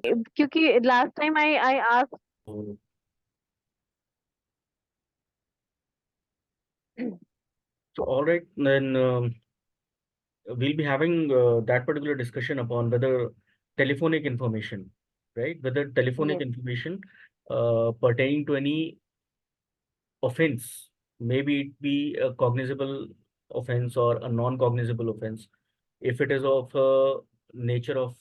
क्योंकि last time I asked. So, so all right, then we'll be having that particular discussion upon whether telephonic information, right? Whether telephonic Yes, information pertaining to any offense, maybe it be a cognizable offense or a non-cognizable offense. If it is of nature of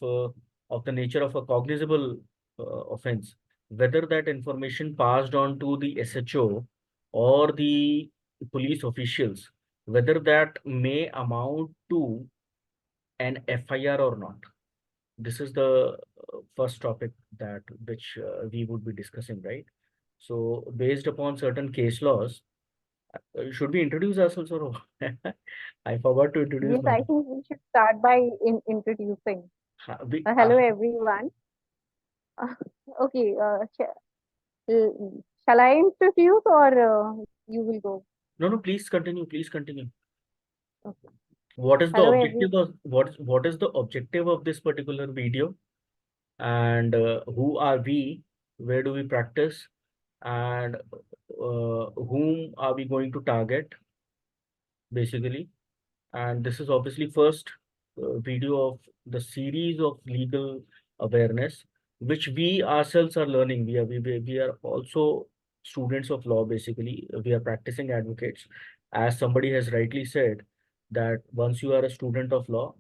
the nature of a cognizable offense, whether that information passed on to the SHO or the police officials, whether that may amount to an FIR or not. This is the first topic that which we would be discussing, right? So based upon certain case laws, should we introduce ourselves or I forgot to introduce yes. I myself. think we should start by introducing. We, Hello, everyone. Uh, okay. Shall I introduce or you will go? no, no, please continue. Please continue. Okay. What is the Hello, everyone. objective of what is the objective of this particular video? And who are we? Where do we practice? And whom are we going to target, basically? And this is obviously first video of the series of legal awareness which we ourselves are learning. We are also students of law, basically. We are practicing advocates. As somebody has rightly said, that once you are a student of law,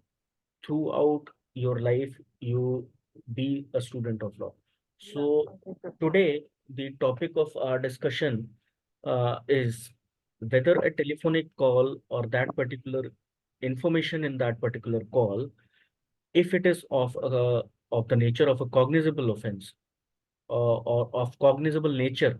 throughout your life you be a student of law. Yeah, So this is true. today the topic of our discussion is whether a telephonic call or that particular information in that particular call, if it is of the nature of a cognizable offense or of cognizable nature,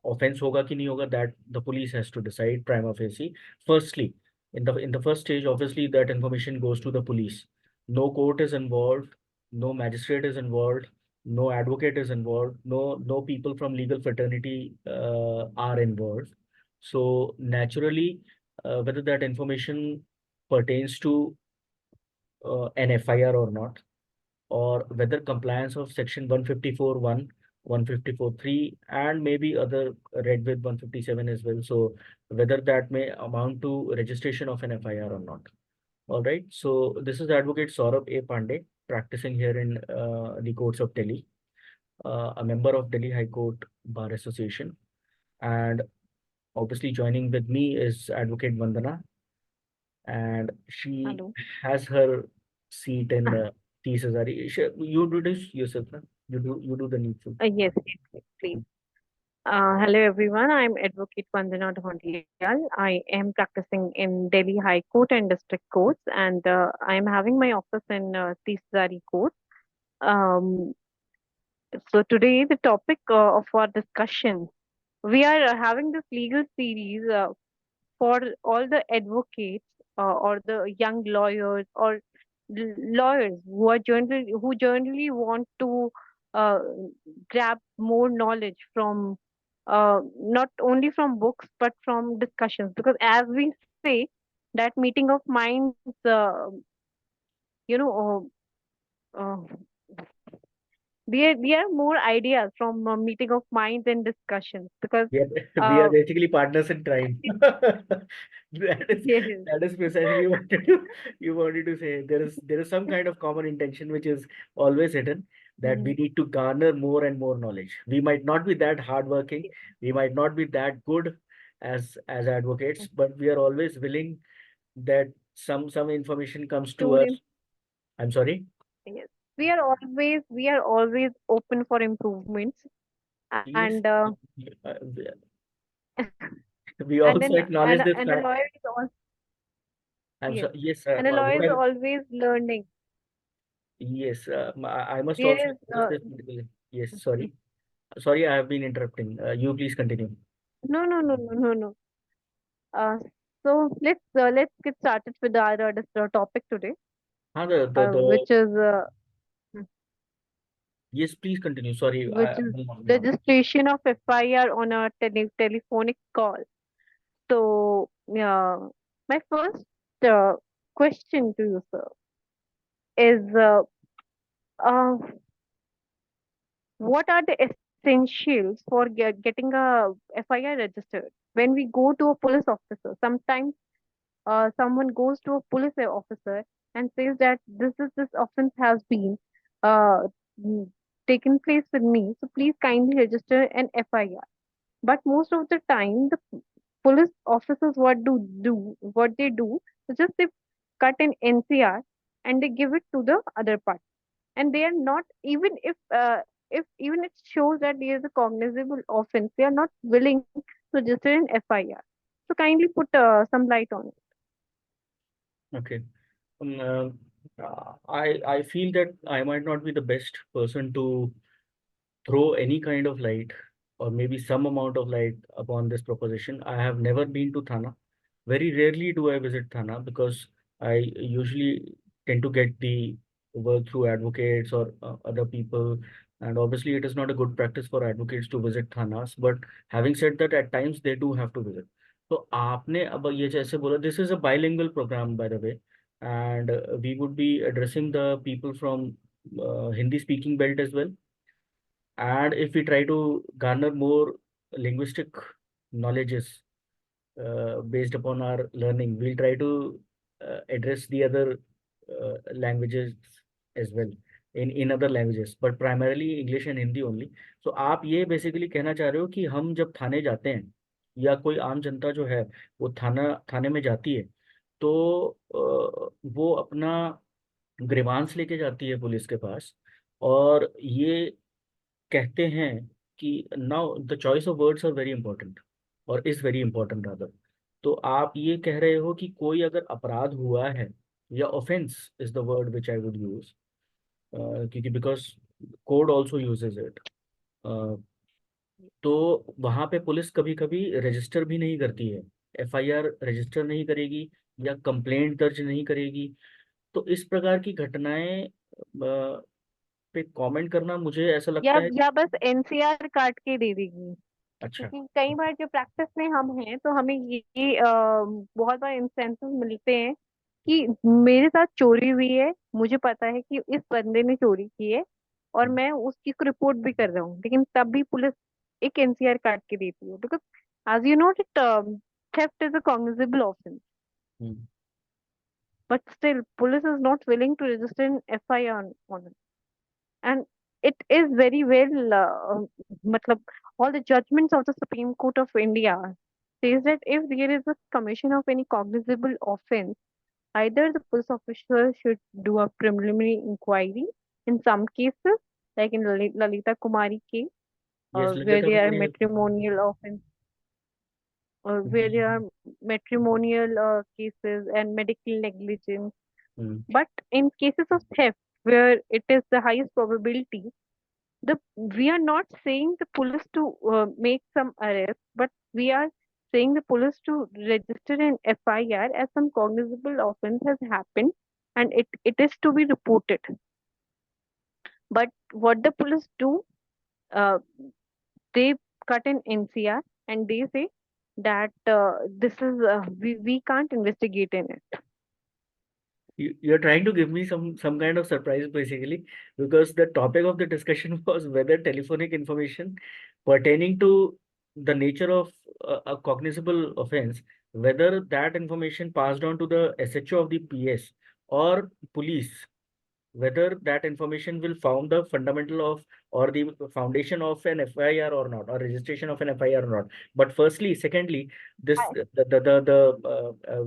offense hoga ki nahi hoga, that the police has to decide prima facie. Firstly, in the first stage, obviously that information goes to the police. No court is involved, no magistrate is involved, no advocate is involved, no people from legal fraternity are involved. So naturally, whether that information pertains to an FIR or not, or whether compliance of section 154(1), 154(3), and maybe other read with 157 as well. So whether that may amount to registration of an FIR or not. All right. So this is Advocate Saurabh A. Pandey, practicing here in the courts of Delhi, a member of Delhi High Court Bar Association. And obviously joining with me is Advocate Vandana, and she Hello. has her seat in T. Cesare. You do this yourself, na? You do the needful. Yes, yes, yes, please. Hello, everyone. I'm Advocate Vandana Dhoundiyal. I am practicing in Delhi High Court and District Courts, and I am having my office in Tisari Court. Um, so today, the topic of our discussion, we are having this legal series for all the advocates or the young lawyers or lawyers who generally want to uh, grab more knowledge from not only from books but from discussions, because as we say that meeting of minds, you know there are more ideas from meeting of minds and discussions, because We are, we are uh, basically partners in crime. That is yes, that is precisely what you wanted to say. There is some kind of common intention which is always hidden, that we mm, need to garner more and more knowledge. We might not be that hardworking, we might not be that good as advocates, but we are always willing that some information comes to us. students. I'm sorry. Yes, we are always open for improvements, and Yes, uh, we and also then acknowledge this and a fact. lawyer is also, I'm yes, sorry. Yes, and a lawyer what is I always learning. yes, I must There also is acknowledge this particular. Yes, sorry, I have been interrupting. You please continue. no, no, no, no, no, no. Uh, so let's get started with our topic today, The which is yes, please continue. Sorry, which I is will not be on. registration of FIR on a telephonic call. So, my first question to you, sir, is uh, what are the essentials for getting a FIR registered? When we go to a police officer, sometimes someone goes to a police officer and says that this offense has been uh, mm, taken place with me, so please kindly register an FIR. But most of the time, the police officers what they do is just they cut an NCR and they give it to the other party, and they are not, even if even it shows that there is a cognizable offense, they are not willing to register an FIR. So kindly put some light on it. Okay. Um, I feel that I might not be the best person to throw any kind of light or maybe some amount of light upon this proposition. I have never been to Thana. Very rarely do I visit Thana because I usually tend to get the work through advocates or other people. And obviously, it is not a good practice for advocates to visit Thanas. But having said that, at times they do have to visit. तो आपने अब ये जैसे बोला, this is a bilingual program by the way, and we would be addressing the people from Hindi speaking belt as well. And if we try to garner more linguistic knowledges based upon our learning, we'll try to address the other languages as well in other languages, but primarily English and Hindi only. So आप ये basically कहना चाह रहे हो कि हम जब थाने जाते हैं या कोई आम जनता जो है वो थाने में जाती है, तो वो अपना ग्रीवांस लेके जाती है पुलिस के पास, और ये कहते हैं कि now the choice of words are very important और इज वेरी इंपॉर्टेंट रादर। तो आप ये कह रहे हो कि कोई अगर अपराध हुआ है, या offence is the word which I would use, क्योंकि because code also uses it, तो वहां पे पुलिस कभी कभी रजिस्टर भी नहीं करती है, एफआईआर रजिस्टर नहीं करेगी या कंप्लेंट दर्ज नहीं करेगी। तो इस प्रकार की घटनाएं पे कमेंट करना मुझे ऐसा लगता है। या बस एनसीआर काट के दे देगी। अच्छा। क्योंकि कई बार जो प्रैक्टिस में हम हैं तो हमें ये बहुत बार इंस्टेंसेस मिलते हैं कि मेरे साथ चोरी हुई है, मुझे पता है कि इस बंदे ने चोरी की है और हम्म, मैं उसकी को रिपोर्ट भी कर रहा हूँ, लेकिन तब भी पुलिस एक एनसीआर काट के देती है, because as you know it theft is a cognizable offense, hmm. but still police is not willing to register an FIR on it. And it is very well matlab, all the judgments of the Supreme Court of India says that if there is a commission of any cognizable offense, either the police officer should do a preliminary inquiry in some cases, like in Lalita Kumari case, yes, where Lalita there are Kumari. matrimonial offense, or where there are matrimonial cases and medical negligence. Hmm. But in cases of theft, where it is the highest probability, the we are not saying the police to make some arrest, but we are saying the police to register an FIR as some cognizable offense has happened and it is to be reported. But what the police do, uh, they cut an NCR and they say that this is we can't investigate in it. You're trying to give me some kind of surprise basically, because the topic of the discussion was whether telephonic information pertaining to the nature of a cognizable offense, whether that information passed on to the SHO of the PS or police, whether that information will found the fundamental of or the foundation of an FIR or not, or registration of an FIR or not. But firstly, secondly, this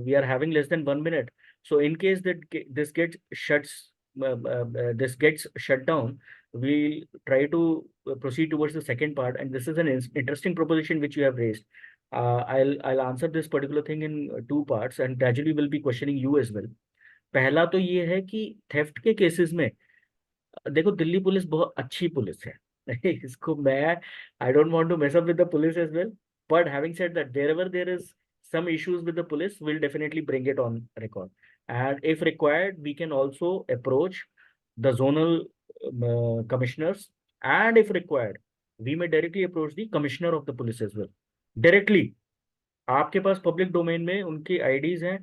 we are having less than 1 minute. So in case that this gets shut down, we'll try to proceed towards the second part. And this is an interesting proposition which you have raised. I'll answer this particular thing in two parts, and gradually will be questioning you as well. पहला तो ये है कि theft के cases में देखो, Delhi police बहुत अच्छी पुलिस है। इसको मैं, I don't want to mess up with the police as well, but having said that, there there is some issues with the police, we'll definitely bring it on record, and if required we can also approach the zonal commissioners, and if required we may directly approach the commissioner of the police as well directly। आपके पास public domain में उनकी IDs हैं,